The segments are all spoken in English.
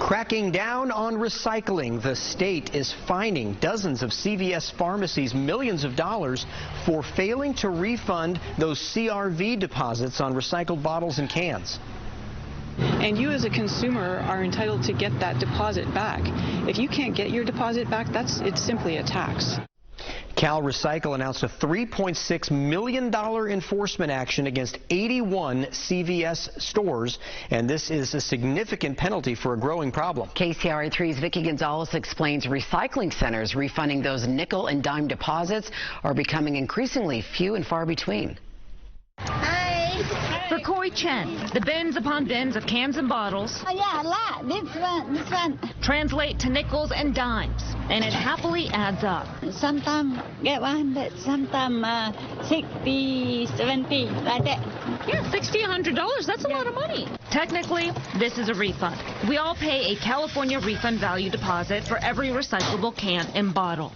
Cracking down on recycling, the state is fining dozens of CVS pharmacies millions of dollars for failing to refund those CRV deposits on recycled bottles and cans. And you as a consumer are entitled to get that deposit back. If you can't get your deposit back, it's simply a tax. Cal Recycle announced a $3.6 million enforcement action against 81 CVS stores, and this is a significant penalty for a growing problem. KCRA 3's Vicki Gonzalez explains recycling centers refunding those nickel and dime deposits are becoming increasingly few and far between. For Koi Chen, the bins upon bins of cans and bottles this one. translate to nickels and dimes, and it happily adds up. Sometimes get 100, sometimes 60, 70, like that. Yeah, $60, $100, that's a lot of money. Technically, this is a refund. We all pay a California refund value deposit for every recyclable can and bottle.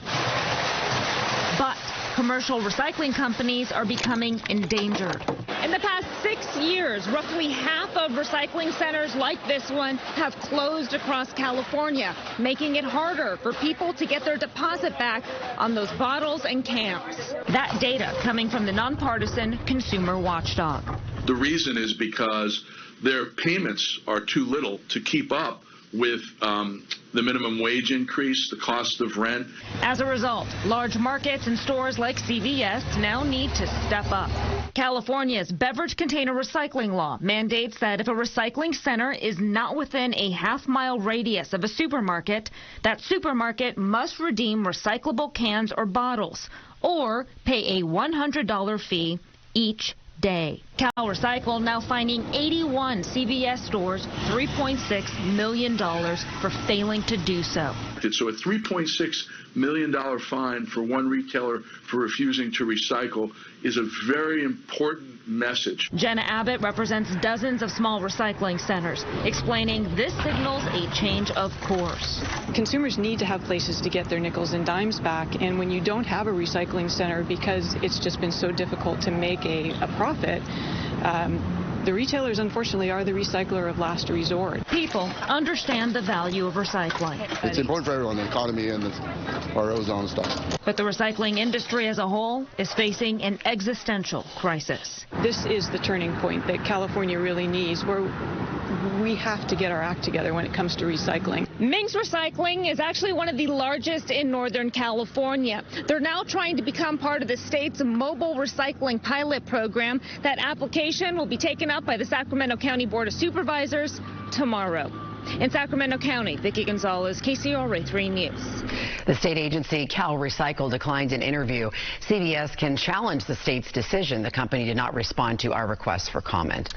But commercial recycling companies are becoming endangered. In the past 6 years, roughly half of recycling centers like this one have closed across California, making it harder for people to get their deposit back on those bottles and cans. That data coming from the nonpartisan Consumer Watchdog. The reason is because their payments are too little to keep up with the minimum wage increase, the cost of rent. As a result, large markets and stores like CVS now need to step up. California's beverage container recycling law mandates that if a recycling center is not within a half-mile radius of a supermarket, that supermarket must redeem recyclable cans or bottles or pay a $100 fee each day. Cal Recycle now fining 81 CVS stores $3.6 million for failing to do so. So a $3.6 million fine for one retailer for refusing to recycle is a very important message. Jenna Abbott represents dozens of small recycling centers, explaining this signals a change of course. Consumers need to have places to get their nickels and dimes back, and when you don't have a recycling center because it's just been so difficult to make a profit, the retailers, unfortunately, are the recycler of last resort. People understand the value of recycling. It's important for everyone, the economy and our ozone stuff. But the recycling industry as a whole is facing an existential crisis. This is the turning point that California really needs, where we have to get our act together when it comes to recycling. Ming's Recycling is actually one of the largest in Northern California. They're now trying to become part of the state's mobile recycling pilot program. That application will be taken up by the Sacramento County Board of Supervisors tomorrow. In Sacramento County, Vicki Gonzalez, KCRA 3 News. The state agency Cal Recycle declined an interview. CVS can challenge the state's decision. The company did not respond to our request for comment.